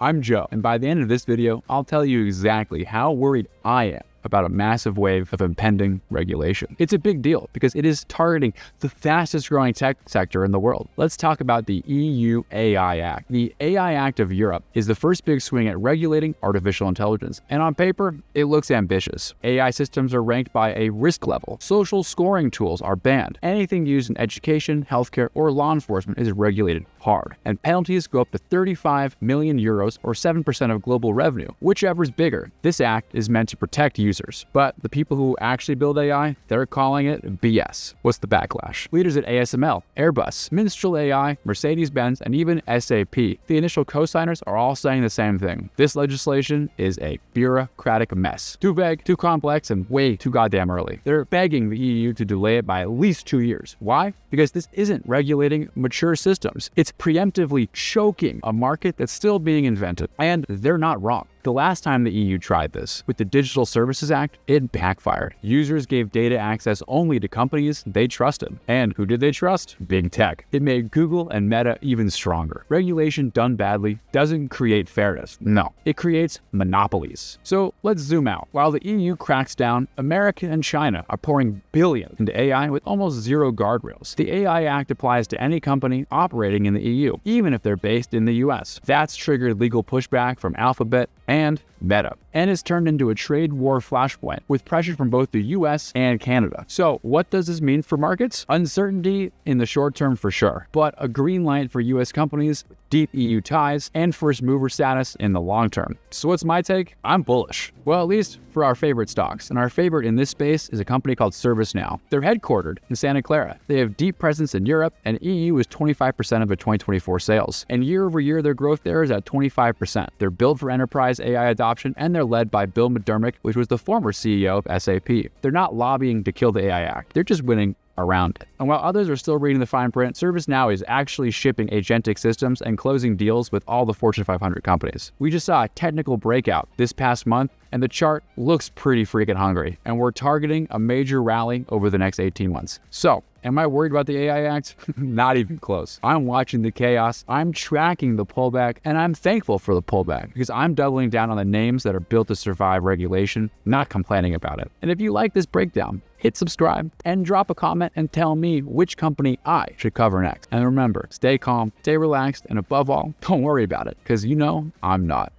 I'm Joe, and by the end of this video, I'll tell you exactly how worried I am about a massive wave of impending regulation. It's a big deal because it is targeting the fastest growing tech sector in the world. Let's talk about the EU AI Act. The AI Act of Europe is the first big swing at regulating artificial intelligence, and on paper, it looks ambitious. AI systems are ranked by a risk level. Social scoring tools are banned. Anything used in education, healthcare, or law enforcement is regulated hard, and penalties go up to 35 million euros or 7% of global revenue, whichever's bigger. This act is meant to protect users, but the people who actually build AI, they're calling it BS. What's the backlash? Leaders at ASML, Airbus, Minstrel AI, Mercedes-Benz, and even SAP, the initial co-signers, are all saying the same thing. This legislation is a bureaucratic mess. Too vague, too complex, and way too goddamn early. They're begging the EU to delay it by at least 2 years. Why? Because this isn't regulating mature systems. It's preemptively choking a market that's still being invented. And they're not wrong. The last time the EU tried this, with the Digital Services Act, it backfired. Users gave data access only to companies they trusted. And who did they trust? Big tech. It made Google and Meta even stronger. Regulation done badly doesn't create fairness. No, it creates monopolies. So let's zoom out. While the EU cracks down, America and China are pouring billions into AI with almost zero guardrails. The AI Act applies to any company operating in the EU, even if they're based in the US. That's triggered legal pushback from Alphabet and Meta, and it's turned into a trade war flashpoint with pressure from both the US and Canada. So what does this mean for markets? Uncertainty in the short term for sure, but a green light for US companies with deep EU ties and first mover status in the long term. So what's my take? I'm bullish. Well, at least for our favorite stocks, and our favorite in this space is a company called ServiceNow. They're headquartered in Santa Clara. They have deep presence in Europe, and EU is 25% of their 2024 sales. And year over year, their growth there is at 25%. They're built for enterprise AI adoption, and they're led by Bill McDermott, which was the former CEO of SAP. They're not lobbying to kill the AI Act. They're just winning around it. And while others are still reading the fine print, ServiceNow is actually shipping agentic systems and closing deals with all the Fortune 500 companies. We just saw a technical breakout this past month, and the chart looks pretty freaking hungry, and we're targeting a major rally over the next 18 months. So, am I worried about the AI Act? Not even close. I'm watching the chaos, I'm tracking the pullback, and I'm thankful for the pullback because I'm doubling down on the names that are built to survive regulation, not complaining about it. And if you like this breakdown, hit subscribe and drop a comment and tell me which company I should cover next. And remember, stay calm, stay relaxed, and above all, don't worry about it because you know I'm not.